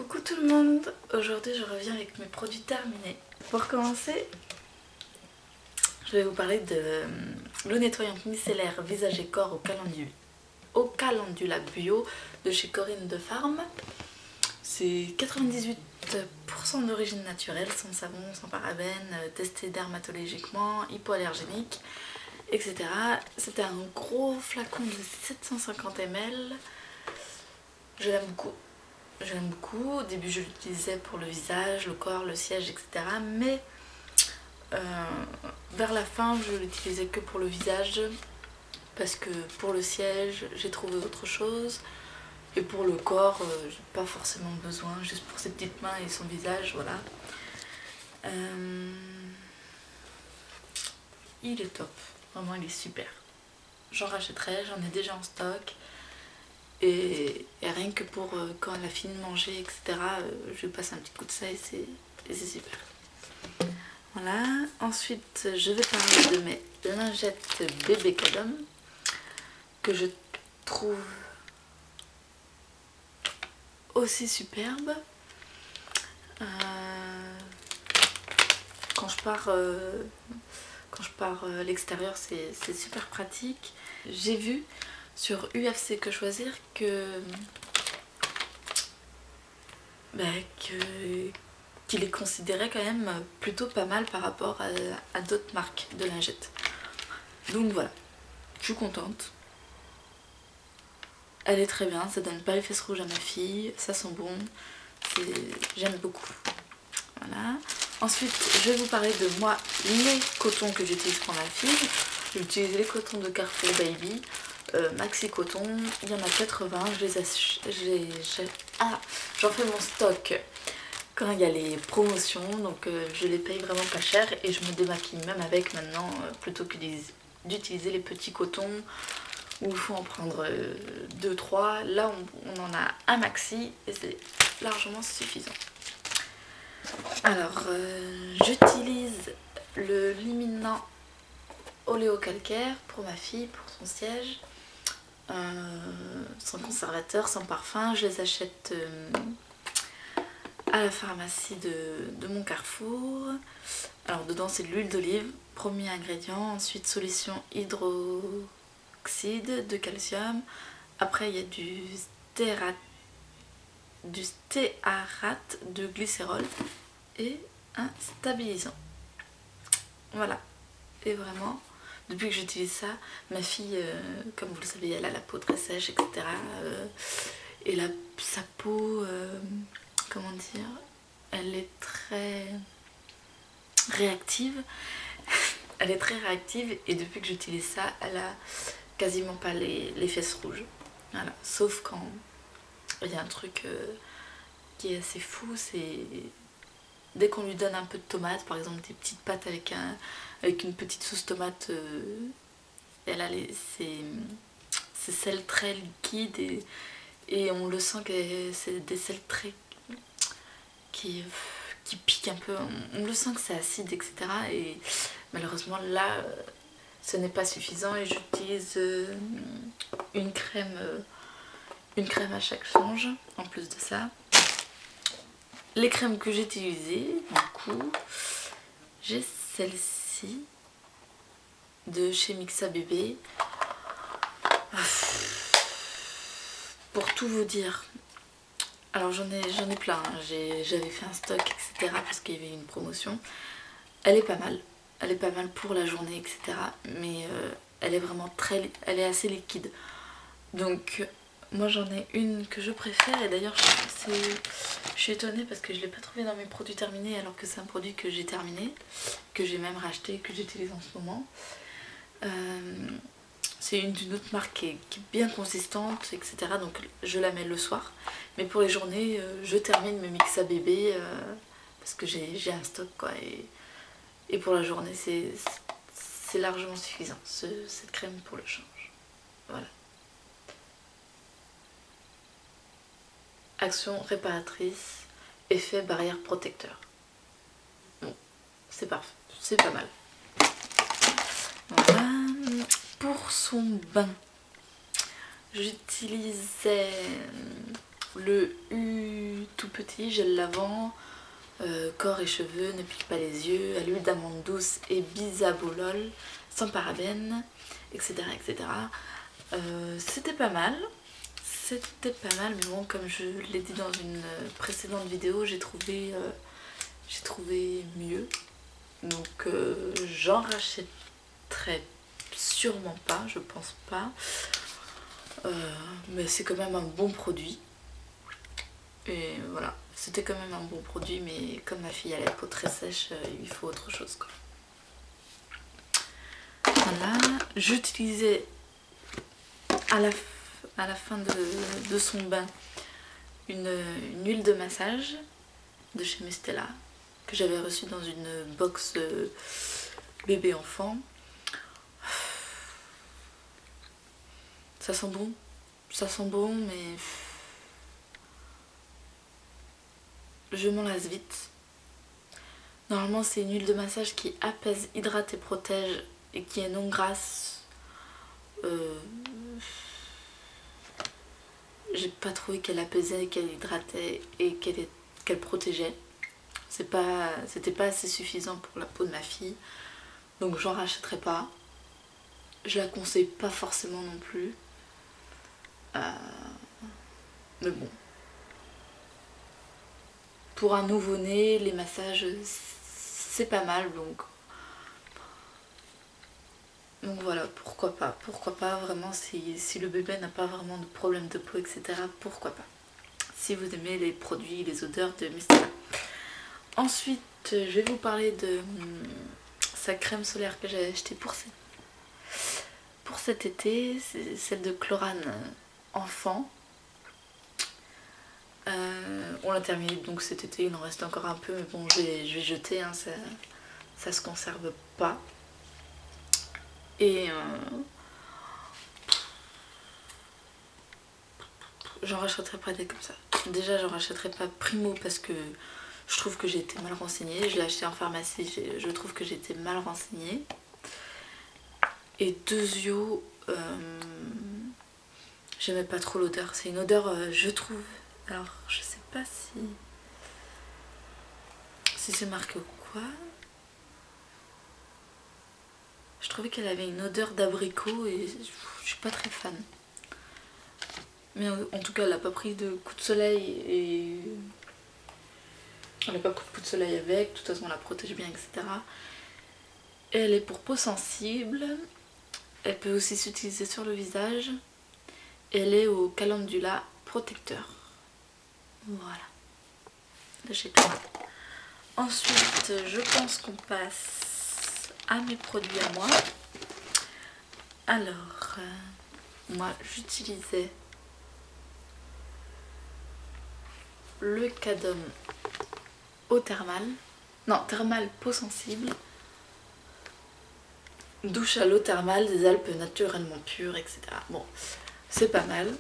Coucou tout le monde, aujourd'hui je reviens avec mes produits terminés. Pour commencer, je vais vous parler de l'eau nettoyante micellaire visage et corps au calendula bio de chez Corinne de Farm. C'est 98% d'origine naturelle, sans savon, sans parabènes, testé dermatologiquement, hypoallergénique, etc. C'était un gros flacon de 750 ml. Je l'aime beaucoup. J'aime beaucoup. Au début je l'utilisais pour le visage, le corps, le siège, etc. Mais vers la fin je l'utilisais que pour le visage parce que pour le siège j'ai trouvé autre chose. Et pour le corps, j'ai pas forcément besoin, juste pour ses petites mains et son visage, voilà. Il est top, vraiment il est super. J'en rachèterai, j'en ai déjà en stock. Et rien que pour quand elle a fini de manger, etc., je lui passe un petit coup de ça et c'est super. Voilà, ensuite je vais parler de mes lingettes bébé Cadom que je trouve aussi superbes. Quand je pars à l'extérieur, c'est super pratique. J'ai vu sur UFC Que Choisir qu'il est considéré quand même plutôt pas mal par rapport à d'autres marques de lingettes. Donc voilà, je suis contente. Elle est très bien, ça donne pas les fesses rouges à ma fille, ça sent bon, j'aime beaucoup. Voilà. Ensuite, je vais vous parler de moi, les cotons que j'utilise pour ma fille. J'utilise les cotons de Carrefour Baby, Maxi Coton, il y en a 80, j'en fais mon stock quand il y a les promotions, donc je les paye vraiment pas cher et je me démaquille même avec maintenant, plutôt que d'utiliser les petits cotons où il faut en prendre 2-3. Là on en a un maxi et c'est largement suffisant. Alors j'utilise le Liminant oléocalcaire pour ma fille, pour son siège, sans conservateur, sans parfum. Je les achète à la pharmacie de mon Carrefour. Alors dedans c'est de l'huile d'olive, premier ingrédient, ensuite solution hydroxyde de calcium, après il y a du stéarate de glycérol et un stabilisant. Voilà, et vraiment depuis que j'utilise ça, ma fille, comme vous le savez, elle a la peau très sèche, etc. Et sa peau, comment dire, elle est très réactive. Elle est très réactive et depuis que j'utilise ça, elle a quasiment pas les fesses rouges. Voilà. Sauf quand il y a un truc qui est assez fou, c'est dès qu'on lui donne un peu de tomate, par exemple des petites pâtes avec une petite sauce tomate, elle a ces sels très liquides et on le sent que c'est des sels très qui piquent un peu, on le sent que c'est acide, etc. Et malheureusement là ce n'est pas suffisant et j'utilise une crème à chaque change en plus de ça. Les crèmes que j'ai utilisées, du coup, j'ai celle-ci de chez Mixa Bébé. Pour tout vous dire, alors j'en ai plein, hein. J'avais fait un stock, etc. parce qu'il y avait une promotion. Elle est pas mal pour la journée, etc. Mais elle est vraiment elle est assez liquide. Donc moi j'en ai une que je préfère et d'ailleurs je suis étonnée parce que je ne l'ai pas trouvé dans mes produits terminés alors que c'est un produit que j'ai terminé, que j'ai même racheté, que j'utilise en ce moment. C'est une d'une autre marque qui est bien consistante, etc. Donc je la mets le soir. Mais pour les journées, je termine mes Mixa Bébé parce que j'ai un stock quoi. Et pour la journée, c'est largement suffisant, cette crème pour le change. Voilà. Action réparatrice, effet barrière protecteur. Bon, c'est parfait, c'est pas mal. Voilà. Pour son bain, j'utilisais le tout petit, gel lavant, corps et cheveux, ne pique pas les yeux, à l'huile d'amande douce et bisabolol, sans parabènes, etc. etc. C'était pas mal. C'était pas mal, mais bon, comme je l'ai dit dans une précédente vidéo, j'ai trouvé mieux. Donc j'en rachèterai sûrement pas, je pense pas. Mais c'est quand même un bon produit. Et voilà, c'était quand même un bon produit, mais comme ma fille a la peau très sèche, il faut autre chose quoi. Voilà, j'utilisais à la fin de son bain une huile de massage de chez Mustela que j'avais reçue dans une box bébé enfant. Ça sent bon mais je m'en lasse vite. Normalement c'est une huile de massage qui apaise, hydrate et protège et qui est non grasse. J'ai pas trouvé qu'elle apaisait, qu'elle hydratait et qu'elle protégeait. C'était pas assez suffisant pour la peau de ma fille. Donc j'en rachèterai pas. Je la conseille pas forcément non plus. Mais bon. Pour un nouveau-né, les massages c'est pas mal donc voilà, pourquoi pas vraiment si le bébé n'a pas vraiment de problème de peau, etc. Pourquoi pas, si vous aimez les produits, les odeurs de Mustela. Ensuite, je vais vous parler de sa crème solaire que j'ai achetée pour cet été. C'est celle de Chlorane Enfant. On l'a terminé donc cet été, il en reste encore un peu, mais bon, je vais jeter, hein, ça se conserve pas. Et j'en rachèterai pas des comme ça. Déjà, j'en rachèterai pas primo parce que je trouve que j'ai été mal renseignée. Je l'ai acheté en pharmacie, je trouve que j'ai été mal renseignée. Et deuxio, j'aimais pas trop l'odeur. C'est une odeur, je trouve. Alors, je sais pas si c'est marqué ou quoi. Je trouvais qu'elle avait une odeur d'abricot et je suis pas très fan. Mais en tout cas, elle n'a pas pris de coup de soleil et elle n'a pas pris de coup de soleil avec. De toute façon, on la protège bien, etc. Et elle est pour peau sensible. Elle peut aussi s'utiliser sur le visage. Elle est au calendula protecteur. Voilà. Là, j'ai tout. Ensuite, je pense qu'on passe à mes produits à moi. Alors, moi j'utilisais le Cadom eau thermale. Non, thermale peau sensible. Douche à l'eau thermale des Alpes naturellement pures, etc. Bon, c'est pas mal.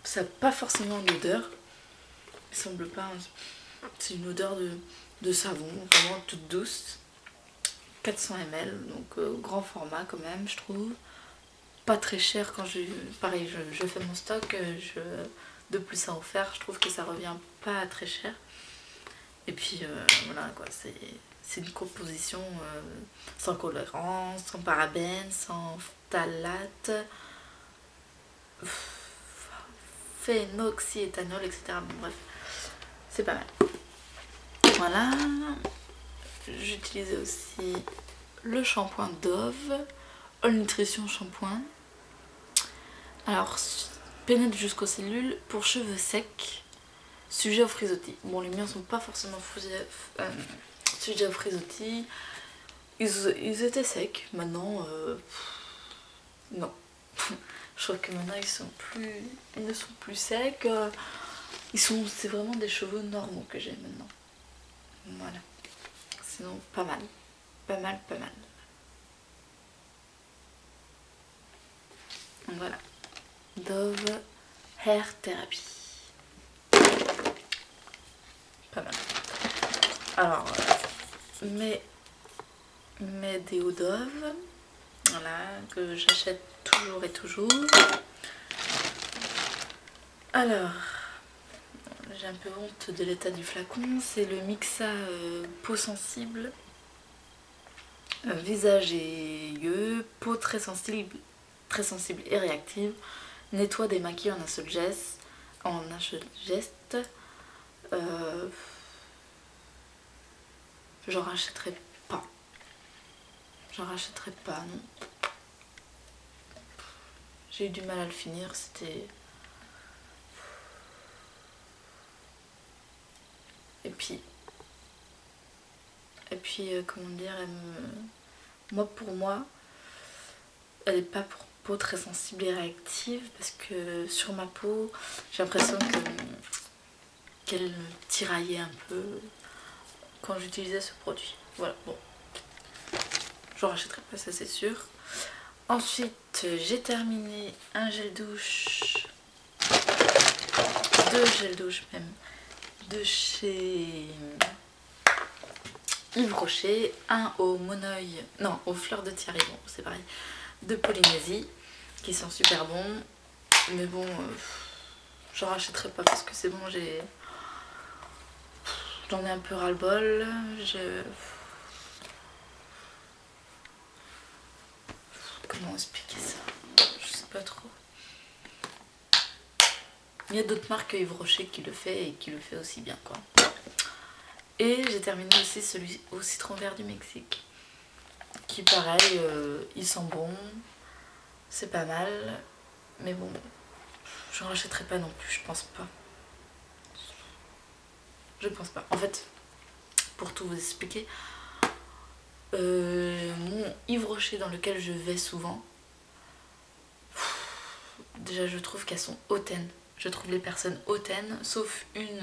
Ça n'a pas forcément d'odeur. Il semble pas. C'est une odeur de savon, vraiment toute douce. 400 ml, donc grand format quand même, je trouve. Pas très cher quand pareil, je fais mon stock, de plus à en faire, je trouve que ça revient pas très cher. Et puis voilà quoi, c'est une composition sans colorant, sans parabènes, sans phthalate, phénoxyéthanol, etc. Bon, bref, c'est pas mal. Voilà. J'utilisais aussi le shampoing Dove, All Nutrition shampoing. Alors, pénètre jusqu'aux cellules pour cheveux secs, sujet aux frisottis. Bon, les miens sont pas forcément sujet aux frisottis. Ils étaient secs. Maintenant, non. Je trouve que maintenant ils ne sont plus secs. C'est vraiment des cheveux normaux que j'ai maintenant. Voilà. Sinon, pas mal. Pas mal. Donc voilà. Dove Hair Therapy. Pas mal. Alors, mes déos Dove. Voilà, que j'achète toujours et toujours. Alors, j'ai un peu honte de l'état du flacon. C'est le Mixa peau sensible, visage et yeux, peau très sensible et réactive. Nettoie, démaquille en un seul geste. J'en rachèterai pas. J'en rachèterai pas, non. J'ai eu du mal à le finir, c'était... Et puis, comment dire, pour moi, elle n'est pas pour peau très sensible et réactive parce que sur ma peau, j'ai l'impression qu'elle me tiraillait un peu quand j'utilisais ce produit. Voilà, bon. Je rachèterai pas, ça c'est sûr. Ensuite, j'ai terminé un gel douche, 2 gels douche même, de chez Yves Rocher, un au Moneuil, non, aux fleurs de Thierry, bon c'est pareil, de Polynésie, qui sont super bons, mais bon, j'en rachèterai pas parce que c'est bon, j'en ai un peu ras-le-bol, comment expliquer ça? Je sais pas trop. Il y a d'autres marques que Yves Rocher qui le fait et qui le fait aussi bien quoi. Et j'ai terminé aussi celui au citron vert du Mexique. Qui pareil, il sent bon. C'est pas mal. Mais bon, je n'en rachèterai pas non plus, je pense pas. Je pense pas. En fait, pour tout vous expliquer, mon Yves Rocher dans lequel je vais souvent, déjà je trouve qu'elles sont hautaines. Je trouve les personnes hautaines, sauf une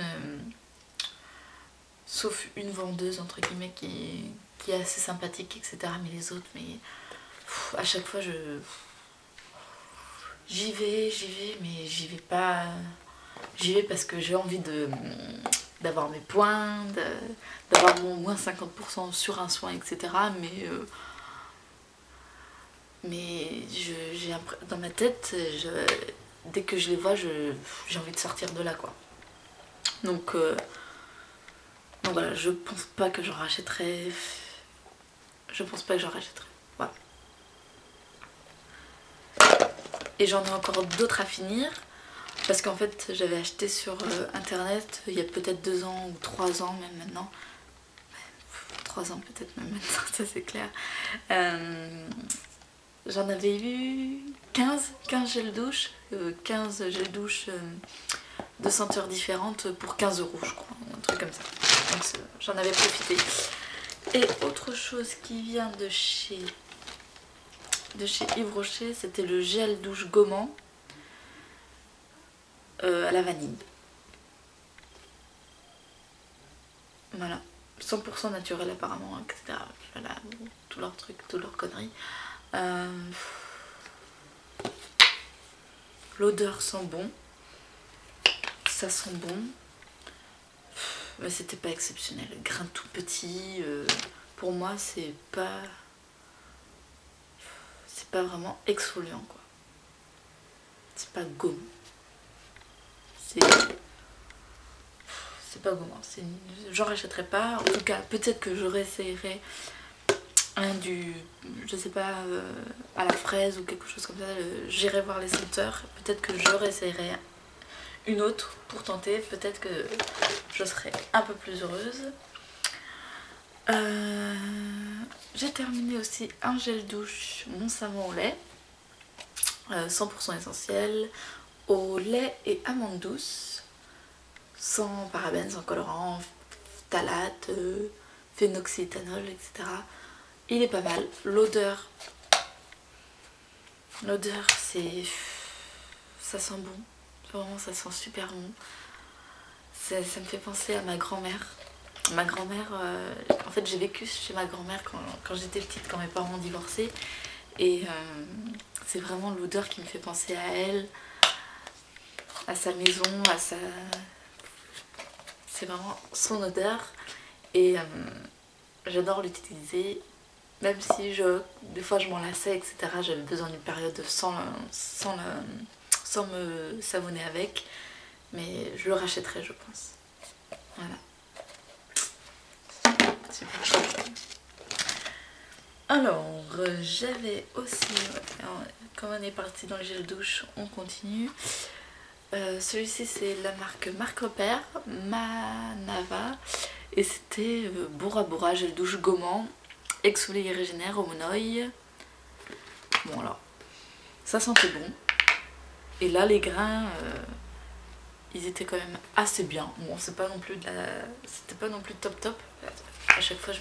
vendeuse entre guillemets qui est assez sympathique, etc. Mais les autres, mais à chaque fois j'y vais, mais j'y vais pas. J'y vais parce que j'ai envie d'avoir mes points, d'avoir mon moins 50% sur un soin, etc. Mais dans ma tête, dès que je les vois, j'ai envie de sortir de là, quoi. Donc voilà, je pense pas que j'en rachèterai. Je pense pas que j'en rachèterai. Voilà. Et j'en ai encore d'autres à finir. Parce qu'en fait, j'avais acheté sur internet il y a peut-être 2 ans ou 3 ans, même maintenant. 3 ans peut-être même maintenant, ça c'est clair. J'en avais eu 15 gels douche. 15 gels douche de senteurs différentes pour 15 € je crois. Un truc comme ça. Donc j'en avais profité. Et autre chose qui vient de chez Yves Rocher, c'était le gel douche gommant à la vanille. Voilà. 100% naturel apparemment, etc. Voilà, tous leurs trucs, toutes leurs conneries. L'odeur sent bon. Ça sent bon. Mais c'était pas exceptionnel. Grain tout petit. Pour moi, c'est pas vraiment exfoliant, quoi. C'est pas gommant. C'est pas gommant. J'en rachèterai pas. En tout cas, peut-être que je réessayerai un je sais pas, à la fraise ou quelque chose comme ça. J'irai voir les senteurs. Peut-être que je réessayerai une autre pour tenter. Peut-être que je serai un peu plus heureuse. J'ai terminé aussi un gel douche Mon Savon au lait, 100% essentiel, au lait et amande douce, sans parabènes, sans colorants, phtalate, phénoxyéthanol, etc. Il est pas mal. L'odeur, ça sent bon. Vraiment, ça sent super bon. Ça me fait penser à ma grand-mère. Ma grand-mère, en fait j'ai vécu chez ma grand-mère quand j'étais petite, quand mes parents ont divorcé. Et c'est vraiment l'odeur qui me fait penser à elle, à sa maison, c'est vraiment son odeur. Et j'adore l'utiliser, même si des fois je m'en lassais, etc. J'avais besoin d'une période sans me savonner avec. mais je le rachèterai je pense. Voilà. Super. Alors j'avais aussi, comme on est parti dans le gel douche, on continue. Celui-ci c'est la marque Marc Repère, Manava, et c'était Bora Bora gel douche gommant, exfolié et régénère au monoï. Bon alors, ça sentait bon. Et là les grains, ils étaient quand même assez bien. Bon, c'est pas non plus c'était pas non plus top top. À chaque fois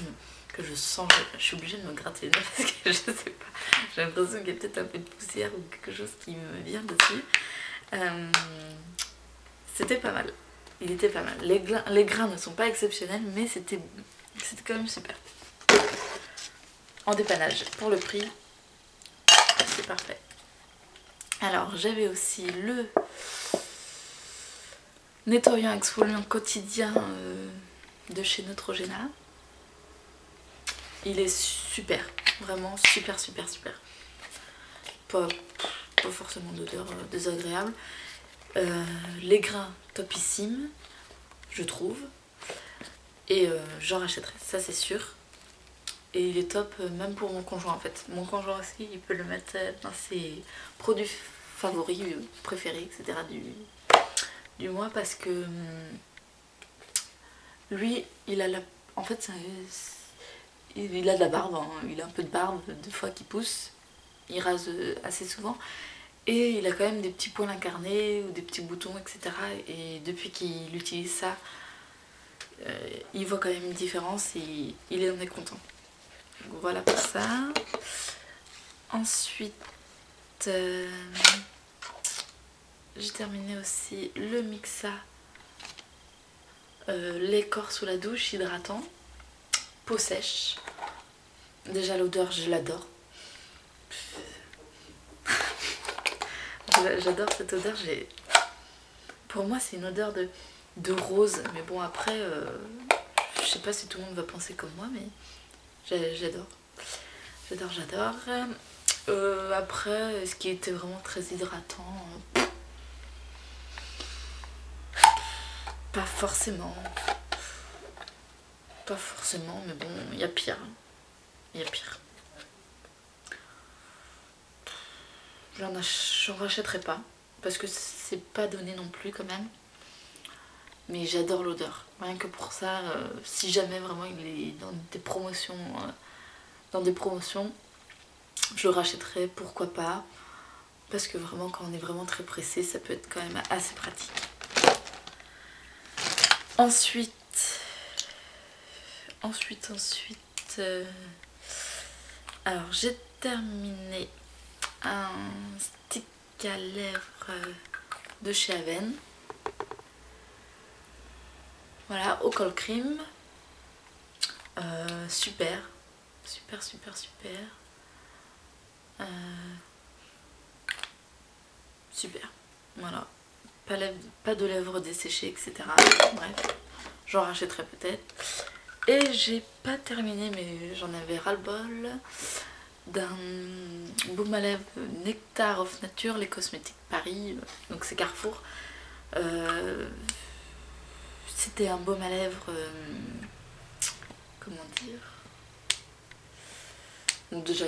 que je sens, je suis obligée de me gratter le nez parce que je sais pas. J'ai l'impression qu'il y a peut-être un peu de poussière ou quelque chose qui me vient dessus. C'était pas mal. Il était pas mal. Les grains ne sont pas exceptionnels, mais c'était quand même super. En dépannage, pour le prix, c'est parfait. Alors, j'avais aussi le nettoyant exfoliant quotidien de chez Neutrogena. Il est super, vraiment super super super. Pas forcément d'odeur désagréable. Les grains topissimes, je trouve. Et j'en rachèterai, ça c'est sûr. Et il est top même pour mon conjoint en fait. Mon conjoint aussi, il peut le mettre dans ses produits favoris, préférés, etc. du mois parce que lui, il a en fait, il a de la barbe, hein. Il a un peu de barbe des fois qui pousse. Il rase assez souvent. Et il a quand même des petits poils incarnés ou des petits boutons, etc. Et depuis qu'il utilise ça, il voit quand même une différence et il en est content. Donc voilà pour ça. Ensuite, j'ai terminé aussi le Mixa lait corps sous la douche hydratant, peau sèche. Déjà l'odeur, je l'adore. J'adore cette odeur. Pour moi c'est une odeur de rose, mais bon après je sais pas si tout le monde va penser comme moi, mais j'adore. J'adore. Après, ce qui était vraiment très hydratant, pas forcément, mais bon, il y a pire. J'en rachèterai pas parce que c'est pas donné non plus quand même, mais j'adore l'odeur. Rien que pour ça, si jamais vraiment il est dans des promotions, je le rachèterai, pourquoi pas, parce que vraiment quand on est vraiment très pressé, ça peut être quand même assez pratique. Ensuite, alors j'ai terminé un stick à lèvres de chez Aven. Voilà, au col cream. Super. Super. Voilà. Pas de lèvres desséchées, etc. Bref, j'en rachèterai peut-être. Et j'ai pas terminé, mais j'en avais ras-le-bol d'un baume à lèvres Nectar of Nature, les cosmétiques Paris. Donc c'est Carrefour. C'était un baume à lèvres... comment dire, donc déjà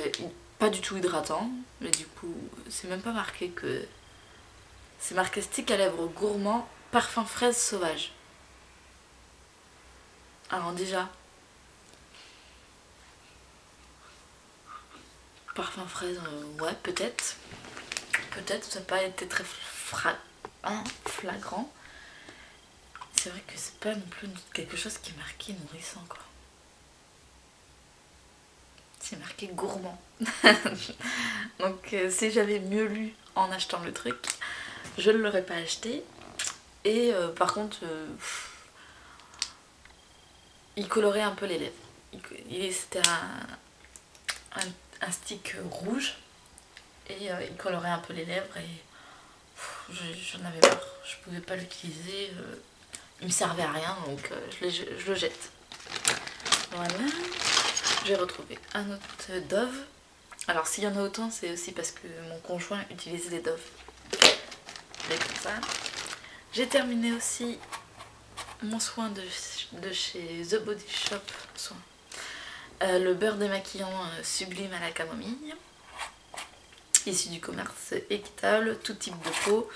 pas du tout hydratant, mais du coup c'est même pas marqué que c'est marqué stick à lèvres gourmand parfum fraise sauvage. Alors déjà parfum fraise, ouais, peut-être ça n'a pas été très flagrant. C'est vrai que c'est pas non plus quelque chose qui est marqué nourrissant quoi. C'est marqué gourmand. Donc si j'avais mieux lu en achetant le truc, je ne l'aurais pas acheté. Et par contre, il colorait un peu les lèvres. C'était un stick rouge et il colorait un peu les lèvres et j'en avais marre. Je pouvais pas l'utiliser. Il me servait à rien, donc je le jette. Voilà. J'ai retrouvé un autre Dove. Alors s'il y en a autant, c'est aussi parce que mon conjoint utilise des Dove. Mais comme ça. J'ai terminé aussi mon soin de chez The Body Shop, le beurre démaquillant sublime à la camomille, issu du commerce équitable, tout type de peau.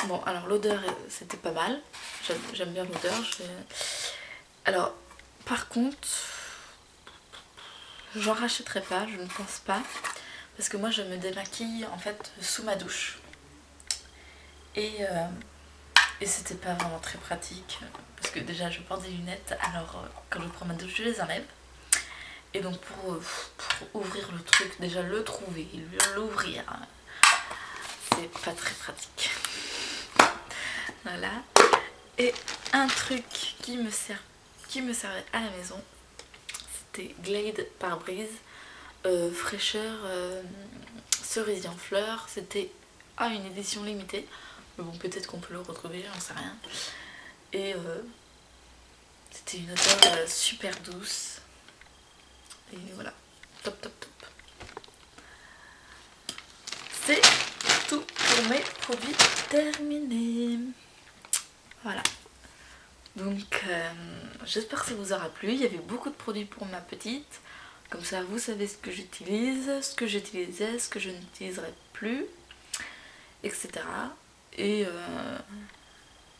Bon, alors l'odeur c'était pas mal, j'aime bien l'odeur. Alors par contre, j'en rachèterai pas, je ne pense pas, parce que moi je me démaquille en fait sous ma douche. Et c'était pas vraiment très pratique, parce que déjà je porte des lunettes, alors quand je prends ma douche je les enlève. Et donc pour ouvrir le truc, déjà le trouver, l'ouvrir, c'est pas très pratique. Voilà. Et un truc qui me servait à la maison, c'était Glade par Breeze, fraîcheur cerisier en fleurs. C'était une édition limitée, mais bon, peut-être qu'on peut le retrouver, j'en sais rien. Et c'était une odeur super douce. Et voilà, top top top. C'est tout pour mes produits terminés. Voilà. Donc j'espère que ça vous aura plu. Il y avait beaucoup de produits pour ma petite. Comme ça vous savez ce que j'utilise, ce que j'utilisais, ce que je n'utiliserai plus, etc. Et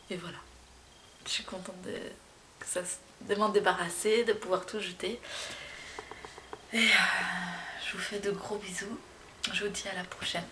voilà. Je suis contente de m'en débarrasser, de pouvoir tout jeter. Et je vous fais de gros bisous. Je vous dis à la prochaine.